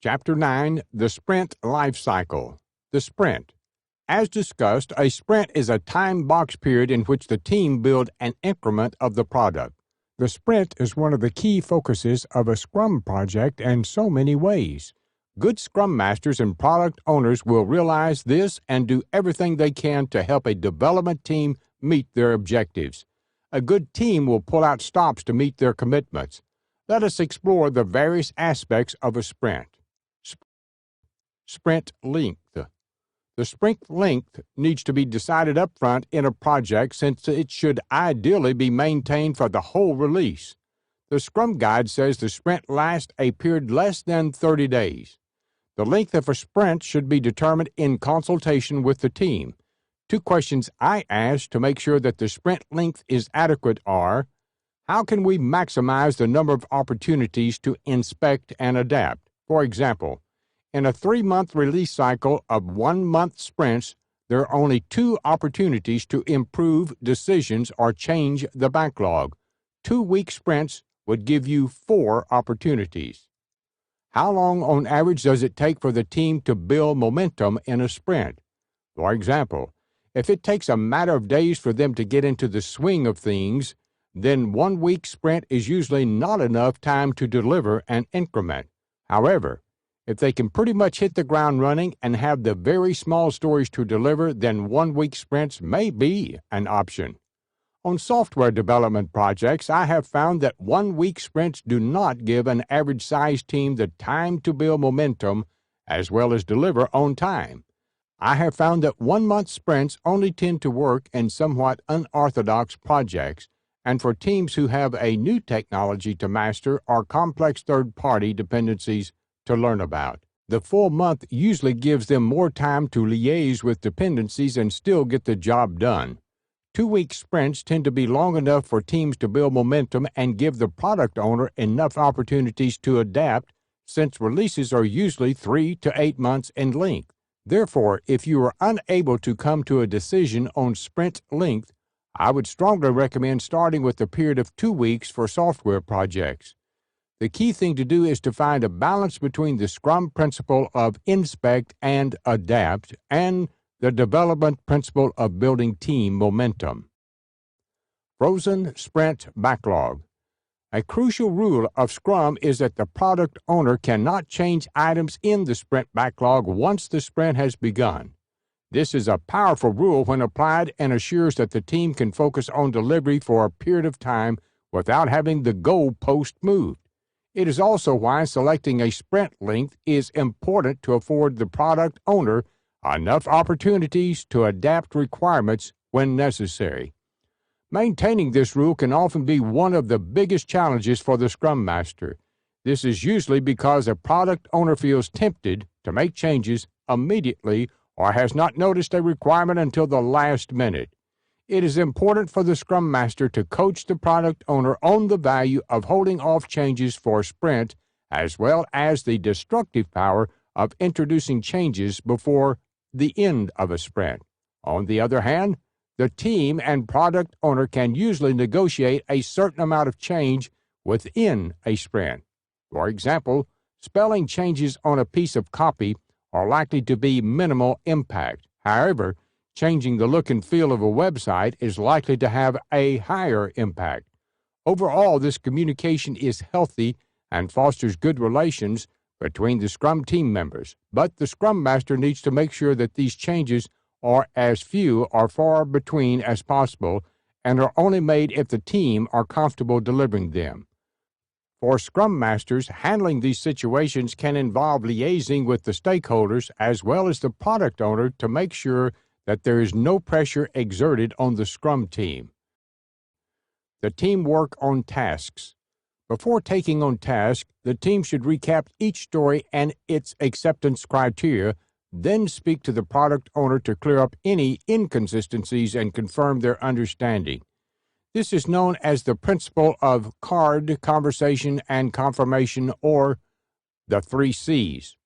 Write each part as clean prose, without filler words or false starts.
Chapter 9, The Sprint Lifecycle. The Sprint. As discussed, a sprint is a time box period in which the team build an increment of the product. The sprint is one of the key focuses of a Scrum project in so many ways. Good Scrum Masters and product owners will realize this and do everything they can to help a development team meet their objectives. A good team will pull out stops to meet their commitments. Let us explore the various aspects of a sprint. Sprint length. The sprint length needs to be decided up front in a project since it should ideally be maintained for the whole release. The Scrum Guide says the sprint lasts a period less than 30 days. The length of a sprint should be determined in consultation with the team. Two questions I ask to make sure that the sprint length is adequate are: how can we maximize the number of opportunities to inspect and adapt? For example, in a 3-month release cycle of 1-month sprints, there are only 2 opportunities to improve decisions or change the backlog. 2-week sprints would give you 4 opportunities. How long on average does it take for the team to build momentum in a sprint? For example, if it takes a matter of days for them to get into the swing of things, then 1-week sprint is usually not enough time to deliver an increment. However, if they can pretty much hit the ground running and have the very small stories to deliver, then 1-week sprints may be an option. On software development projects, I have found that 1-week sprints do not give an average-sized team the time to build momentum as well as deliver on time. I have found that 1-month sprints only tend to work in somewhat unorthodox projects and for teams who have a new technology to master or complex third-party dependencies to learn about. The full month usually gives them more time to liaise with dependencies and still get the job done. 2-week sprints tend to be long enough for teams to build momentum and give the product owner enough opportunities to adapt, since releases are usually 3 to 8 months in length. Therefore, if you are unable to come to a decision on sprint length, I would strongly recommend starting with a period of 2 weeks for software projects. The key thing to do is to find a balance between the Scrum principle of inspect and adapt and the development principle of building team momentum. Frozen sprint backlog. A crucial rule of Scrum is that the product owner cannot change items in the sprint backlog once the sprint has begun. This is a powerful rule when applied and assures that the team can focus on delivery for a period of time without having the goal post moved. It is also why selecting a sprint length is important to afford the product owner enough opportunities to adapt requirements when necessary. Maintaining this rule can often be one of the biggest challenges for the Scrum Master. This is usually because a product owner feels tempted to make changes immediately or has not noticed a requirement until the last minute. It is important for the Scrum Master to coach the product owner on the value of holding off changes for a sprint, as well as the destructive power of introducing changes before the end of a sprint. On the other hand, the team and product owner can usually negotiate a certain amount of change within a sprint. For example, spelling changes on a piece of copy are likely to be minimal impact. However, changing the look and feel of a website is likely to have a higher impact. Overall, this communication is healthy and fosters good relations between the Scrum team members, but the Scrum Master needs to make sure that these changes are as few or far between as possible and are only made if the team are comfortable delivering them. For Scrum Masters, handling these situations can involve liaising with the stakeholders as well as the product owner to make sure that there is no pressure exerted on the Scrum team. The teamwork on tasks. Before taking on tasks, the team should recap each story and its acceptance criteria, then speak to the product owner to clear up any inconsistencies and confirm their understanding. This is known as the principle of card, conversation, and confirmation, or the 3 C's.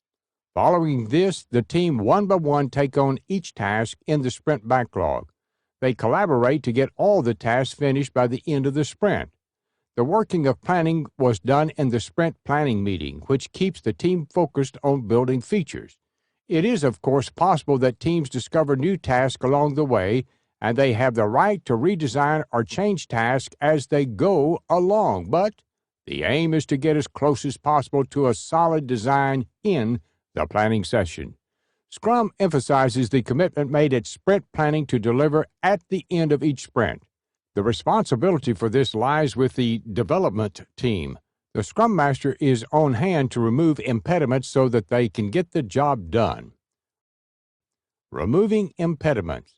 Following this, the team one by one take on each task in the sprint backlog. They collaborate to get all the tasks finished by the end of the sprint. The working of planning was done in the sprint planning meeting, which keeps the team focused on building features. It is, of course, possible that teams discover new tasks along the way, and they have the right to redesign or change tasks as they go along, but the aim is to get as close as possible to a solid design in the planning session. Scrum emphasizes the commitment made at sprint planning to deliver at the end of each sprint. The responsibility for this lies with the development team. The Scrum Master is on hand to remove impediments so that they can get the job done. Removing impediments.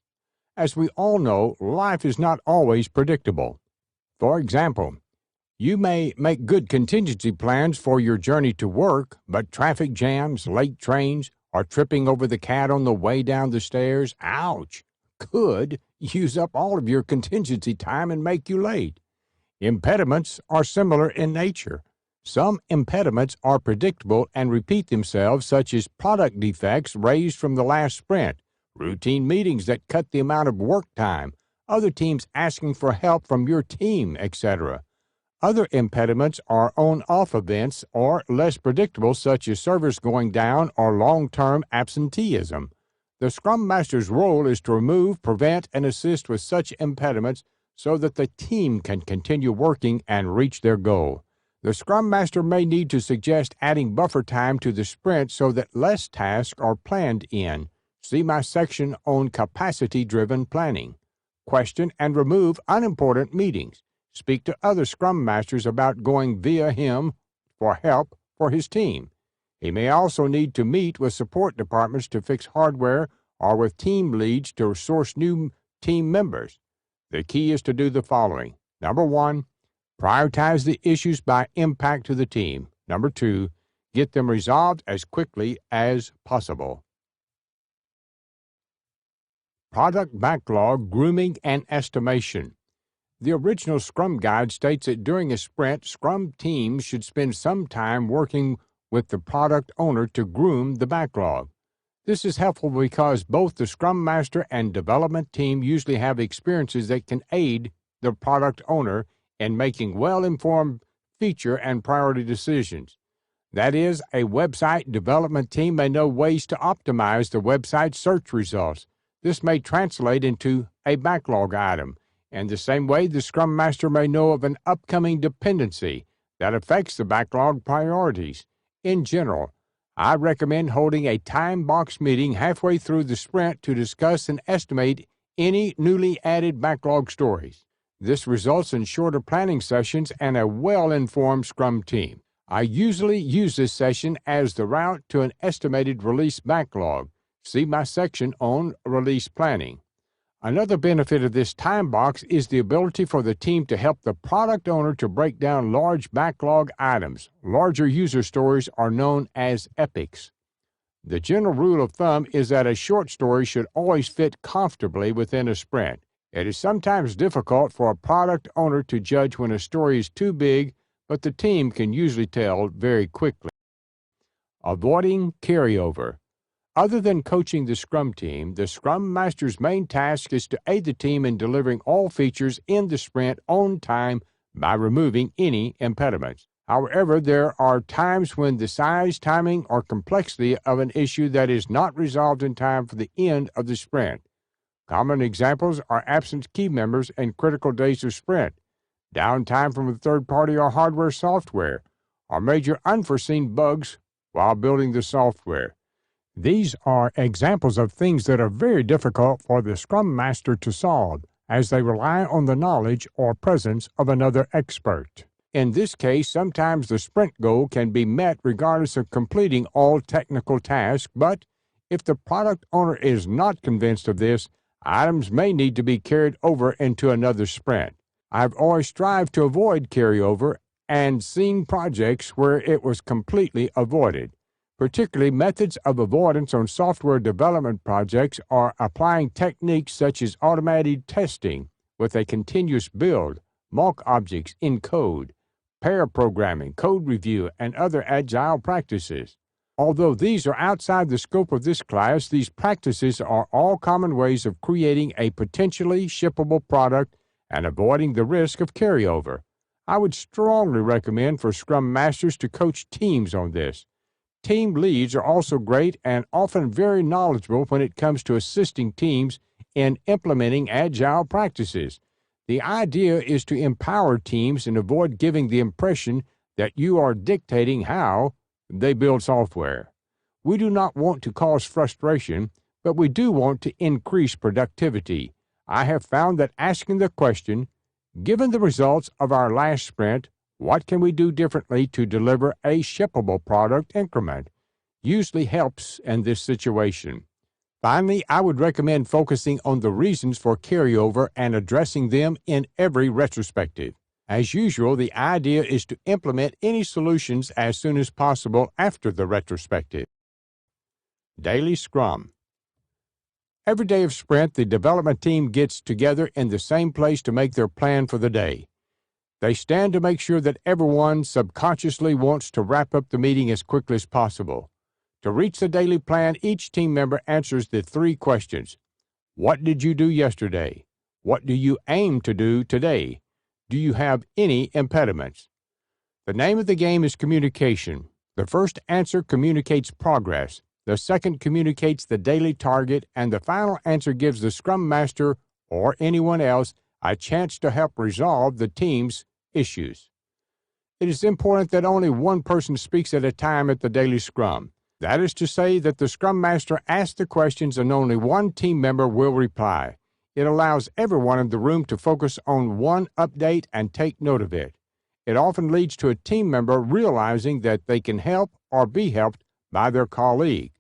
As we all know, life is not always predictable. For example, you may make good contingency plans for your journey to work, but traffic jams, late trains, or tripping over the cat on the way down the stairs, ouch, could use up all of your contingency time and make you late. Impediments are similar in nature. Some impediments are predictable and repeat themselves, such as product defects raised from the last sprint, routine meetings that cut the amount of work time, other teams asking for help from your team, etc. Other impediments are on-off events or less predictable, such as servers going down or long-term absenteeism. The Scrum Master's role is to remove, prevent, and assist with such impediments so that the team can continue working and reach their goal. The Scrum Master may need to suggest adding buffer time to the sprint so that less tasks are planned in. See my section on capacity-driven planning. Question and remove unimportant meetings. Speak to other Scrum Masters about going via him for help for his team. He may also need to meet with support departments to fix hardware or with team leads to source new team members. The key is to do the following. Number 1, prioritize the issues by impact to the team. Number 2, get them resolved as quickly as possible. Product backlog, grooming, and estimation. The original Scrum Guide states that during a sprint, Scrum teams should spend some time working with the product owner to groom the backlog. This is helpful because both the Scrum Master and development team usually have experiences that can aid the product owner in making well-informed feature and priority decisions. That is, a website development team may know ways to optimize the website search results. This may translate into a backlog item. In the same way, the Scrum Master may know of an upcoming dependency that affects the backlog priorities. In general, I recommend holding a time box meeting halfway through the sprint to discuss and estimate any newly added backlog stories. This results in shorter planning sessions and a well-informed Scrum team. I usually use this session as the route to an estimated release backlog. See my section on release planning. Another benefit of this time box is the ability for the team to help the product owner to break down large backlog items. Larger user stories are known as epics. The general rule of thumb is that a short story should always fit comfortably within a sprint. It is sometimes difficult for a product owner to judge when a story is too big, but the team can usually tell very quickly. Avoiding carryover. Other than coaching the Scrum team, the Scrum Master's main task is to aid the team in delivering all features in the sprint on time by removing any impediments. However, there are times when the size, timing, or complexity of an issue that is not resolved in time for the end of the sprint. Common examples are absent key members and critical days of sprint, downtime from a third party or hardware software, or major unforeseen bugs while building the software. These are examples of things that are very difficult for the Scrum Master to solve, as they rely on the knowledge or presence of another expert. In this case, sometimes the sprint goal can be met regardless of completing all technical tasks, but if the product owner is not convinced of this, items may need to be carried over into another sprint. I've always strived to avoid carryover and seen projects where it was completely avoided. Particularly, methods of avoidance on software development projects are applying techniques such as automated testing with a continuous build, mock objects in code, pair programming, code review, and other agile practices. Although these are outside the scope of this class, these practices are all common ways of creating a potentially shippable product and avoiding the risk of carryover. I would strongly recommend for Scrum Masters to coach teams on this. Team leads are also great and often very knowledgeable when it comes to assisting teams in implementing Agile practices. The idea is to empower teams and avoid giving the impression that you are dictating how they build software. We do not want to cause frustration, but we do want to increase productivity. I have found that asking the question, given the results of our last sprint, what can we do differently to deliver a shippable product increment, usually helps in this situation. Finally, I would recommend focusing on the reasons for carryover and addressing them in every retrospective. As usual, the idea is to implement any solutions as soon as possible after the retrospective. Daily Scrum. Every day of sprint, the development team gets together in the same place to make their plan for the day. They stand to make sure that everyone subconsciously wants to wrap up the meeting as quickly as possible. To reach the daily plan, each team member answers the 3 questions. What did you do yesterday? What do you aim to do today? Do you have any impediments? The name of the game is communication. The first answer communicates progress. The second communicates the daily target, and the final answer gives the Scrum Master or anyone else a chance to help resolve the team's issues. It is important that only one person speaks at a time at the daily Scrum. That is to say that the Scrum Master asks the questions and only one team member will reply. It allows everyone in the room to focus on one update and take note of it. It often leads to a team member realizing that they can help or be helped by their colleague.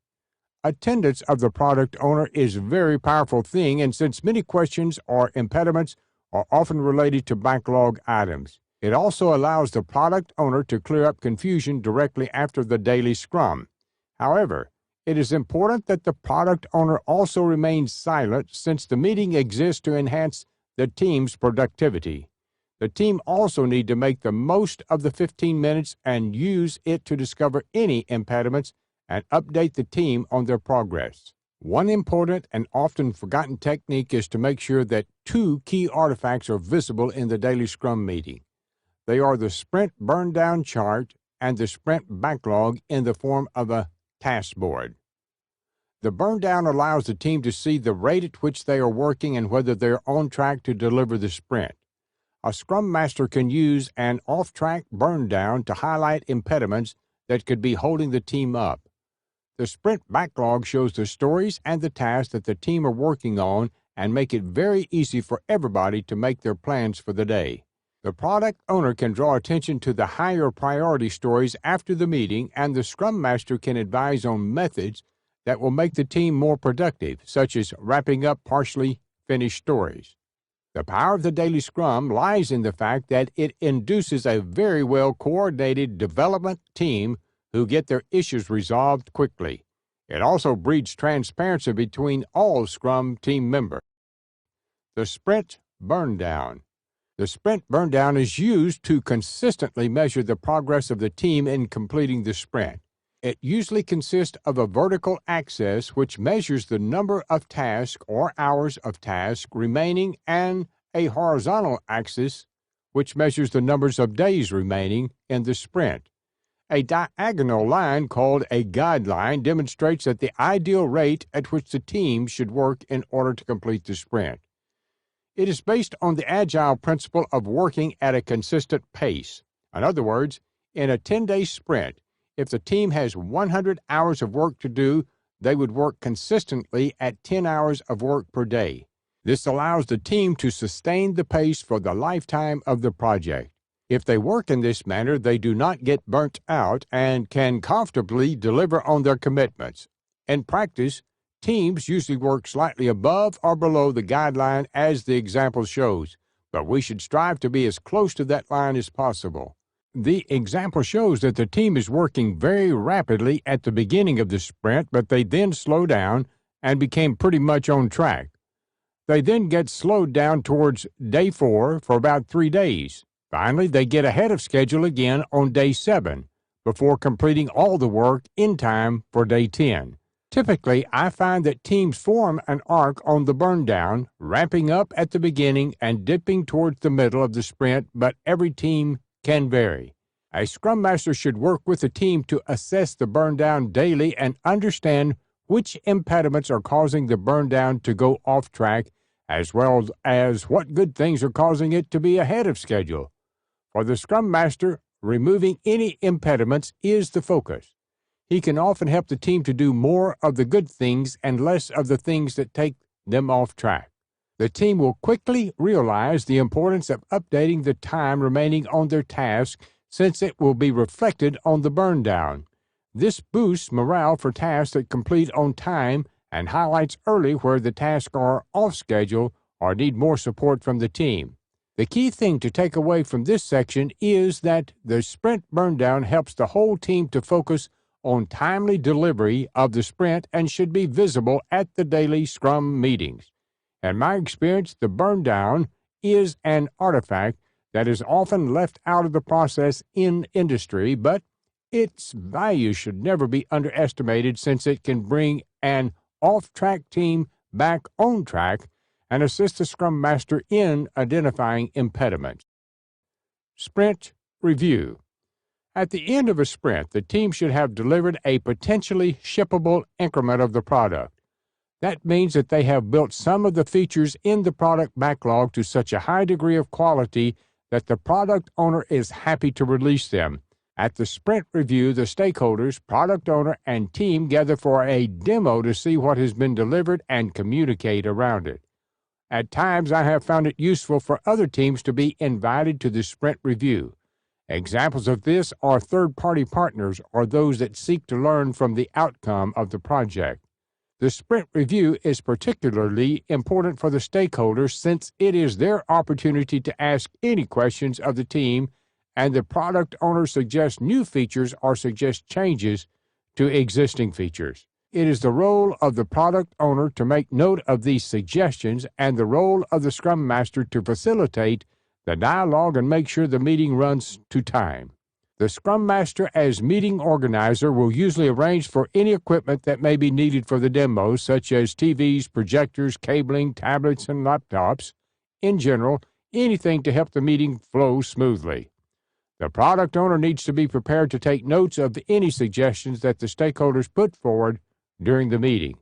Attendance of the product owner is a very powerful thing, and since many questions or impediments are often related to backlog items, it also allows the product owner to clear up confusion directly after the daily Scrum. However, it is important that the product owner also remains silent since the meeting exists to enhance the team's productivity. The team also need to make the most of the 15 minutes and use it to discover any impediments and update the team on their progress. One important and often forgotten technique is to make sure that 2 key artifacts are visible in the daily Scrum meeting. They are the sprint burn-down chart and the sprint backlog in the form of a task board. The burn-down allows the team to see the rate at which they are working and whether they are on track to deliver the sprint. A Scrum Master can use an off-track burn-down to highlight impediments that could be holding the team up. The sprint backlog shows the stories and the tasks that the team are working on and make it very easy for everybody to make their plans for the day. The product owner can draw attention to the higher priority stories after the meeting, and the Scrum Master can advise on methods that will make the team more productive, such as wrapping up partially finished stories. The power of the daily Scrum lies in the fact that it induces a very well-coordinated development team who get their issues resolved quickly. It also breeds transparency between all Scrum team members. The sprint burn-down. The sprint burn-down is used to consistently measure the progress of the team in completing the sprint. It usually consists of a vertical axis which measures the number of tasks or hours of task remaining and a horizontal axis which measures the numbers of days remaining in the sprint. A diagonal line called a guideline demonstrates that the ideal rate at which the team should work in order to complete the sprint. It is based on the Agile principle of working at a consistent pace. In other words, in a 10-day sprint, if the team has 100 hours of work to do, they would work consistently at 10 hours of work per day. This allows the team to sustain the pace for the lifetime of the project. If they work in this manner, they do not get burnt out and can comfortably deliver on their commitments. In practice, teams usually work slightly above or below the guideline as the example shows, but we should strive to be as close to that line as possible. The example shows that the team is working very rapidly at the beginning of the sprint, but they then slow down and became pretty much on track. They then get slowed down towards day 4 for about 3 days. Finally, they get ahead of schedule again on day 7 before completing all the work in time for day 10. Typically, I find that teams form an arc on the burn down, ramping up at the beginning and dipping towards the middle of the sprint, but every team can vary. A Scrum Master should work with the team to assess the burn down daily and understand which impediments are causing the burn down to go off track, as well as what good things are causing it to be ahead of schedule. For the Scrum Master, removing any impediments is the focus. He can often help the team to do more of the good things and less of the things that take them off track. The team will quickly realize the importance of updating the time remaining on their task, since it will be reflected on the burn down. This boosts morale for tasks that complete on time and highlights early where the tasks are off schedule or need more support from the team. The key thing to take away from this section is that the sprint burn down helps the whole team to focus on timely delivery of the sprint and should be visible at the daily Scrum meetings. In my experience, the burn down is an artifact that is often left out of the process in industry, but its value should never be underestimated, since it can bring an off-track team back on track and assist the Scrum Master in identifying impediments. Sprint Review. At the end of a sprint, the team should have delivered a potentially shippable increment of the product. That means that they have built some of the features in the product backlog to such a high degree of quality that the product owner is happy to release them. At the sprint review, the stakeholders, product owner, and team gather for a demo to see what has been delivered and communicate around it. At times, I have found it useful for other teams to be invited to the sprint review. Examples of this are third-party partners or those that seek to learn from the outcome of the project. The sprint review is particularly important for the stakeholders, since it is their opportunity to ask any questions of the team, and the product owner suggests new features or suggests changes to existing features. It is the role of the product owner to make note of these suggestions and the role of the Scrum Master to facilitate the dialogue and make sure the meeting runs to time. The Scrum Master, as meeting organizer, will usually arrange for any equipment that may be needed for the demo, such as TVs, projectors, cabling, tablets, and laptops. In general, anything to help the meeting flow smoothly. The product owner needs to be prepared to take notes of any suggestions that the stakeholders put forward during the meeting.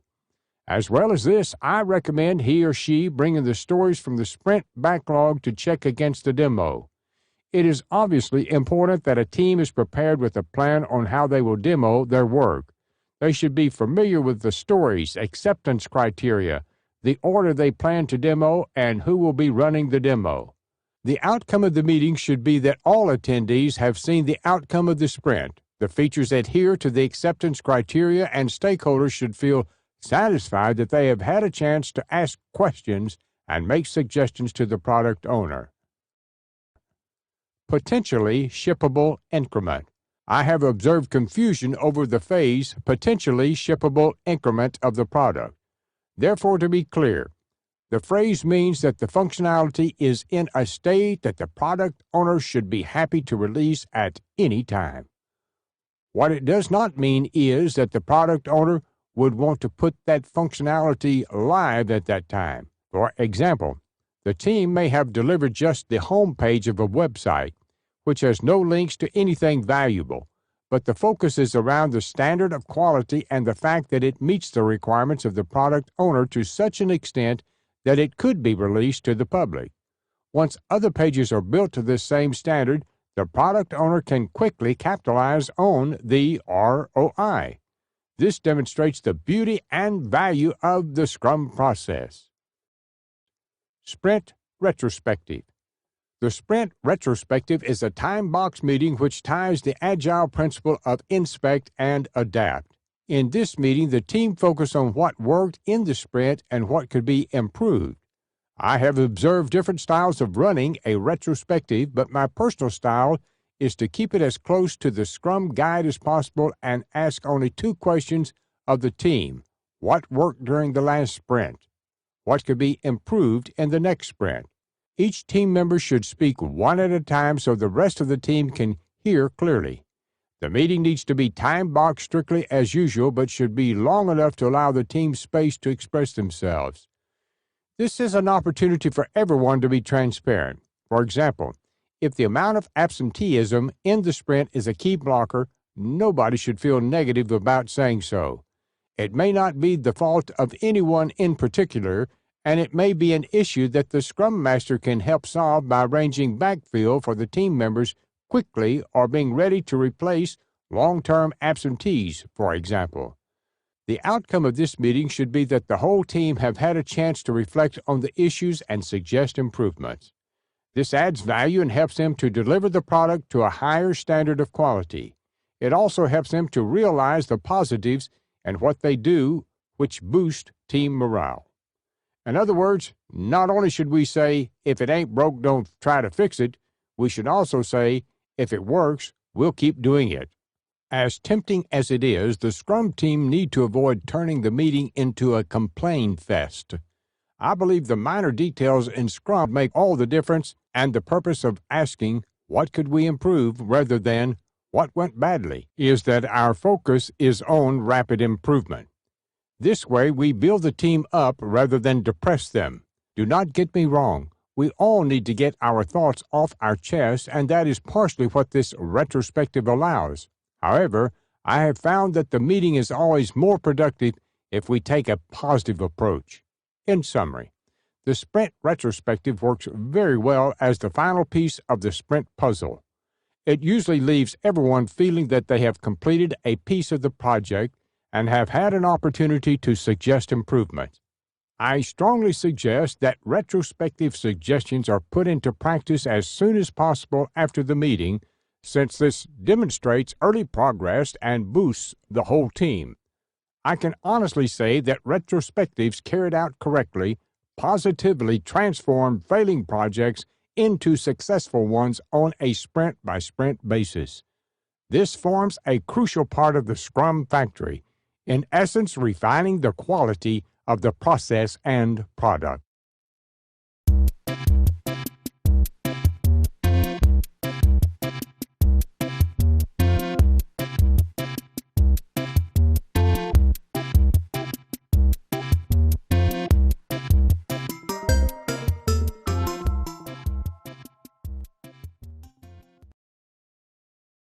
As well as this, I recommend he or she bringing the stories from the sprint backlog to check against the demo. It is obviously important that a team is prepared with a plan on how they will demo their work. They should be familiar with the stories, acceptance criteria, the order they plan to demo, and who will be running the demo. The outcome of the meeting should be that all attendees have seen the outcome of the sprint. The features adhere to the acceptance criteria, and stakeholders should feel satisfied that they have had a chance to ask questions and make suggestions to the product owner. Potentially shippable increment. I have observed confusion over the phrase potentially shippable increment of the product. Therefore, to be clear, the phrase means that the functionality is in a state that the product owner should be happy to release at any time. What it does not mean is that the product owner would want to put that functionality live at that time. For example, the team may have delivered just the home page of a website, which has no links to anything valuable, but the focus is around the standard of quality and the fact that it meets the requirements of the product owner to such an extent that it could be released to the public. Once other pages are built to this same standard, the product owner can quickly capitalize on the ROI. This demonstrates the beauty and value of the Scrum process. Sprint Retrospective. The Sprint Retrospective is a time-box meeting which ties the Agile principle of inspect and adapt. In this meeting, the team focuses on what worked in the sprint and what could be improved. I have observed different styles of running a retrospective, but my personal style is to keep it as close to the Scrum guide as possible and ask only two questions of the team. What worked during the last sprint? What could be improved in the next sprint? Each team member should speak one at a time so the rest of the team can hear clearly. The meeting needs to be time-boxed strictly as usual, but should be long enough to allow the team space to express themselves. This is an opportunity for everyone to be transparent. For example, if the amount of absenteeism in the sprint is a key blocker, nobody should feel negative about saying so. It may not be the fault of anyone in particular, and it may be an issue that the Scrum Master can help solve by arranging backfill for the team members quickly or being ready to replace long-term absentees, for example. The outcome of this meeting should be that the whole team have had a chance to reflect on the issues and suggest improvements. This adds value and helps them to deliver the product to a higher standard of quality. It also helps them to realize the positives and what they do, which boost team morale. In other words, not only should we say, if it ain't broke, don't try to fix it, we should also say, if it works, we'll keep doing it. As tempting as it is, the Scrum team need to avoid turning the meeting into a complain fest. I believe the minor details in Scrum make all the difference, and the purpose of asking, what could we improve, rather than, what went badly, is that our focus is on rapid improvement. This way, we build the team up rather than depress them. Do not get me wrong. We all need to get our thoughts off our chest, and that is partially what this retrospective allows. However, I have found that the meeting is always more productive if we take a positive approach. In summary, the sprint retrospective works very well as the final piece of the sprint puzzle. It usually leaves everyone feeling that they have completed a piece of the project and have had an opportunity to suggest improvements. I strongly suggest that retrospective suggestions are put into practice as soon as possible after the meeting, since this demonstrates early progress and boosts the whole team. I can honestly say that retrospectives carried out correctly positively transform failing projects into successful ones on a sprint-by-sprint basis. This forms a crucial part of the Scrum factory, in essence refining the quality of the process and product.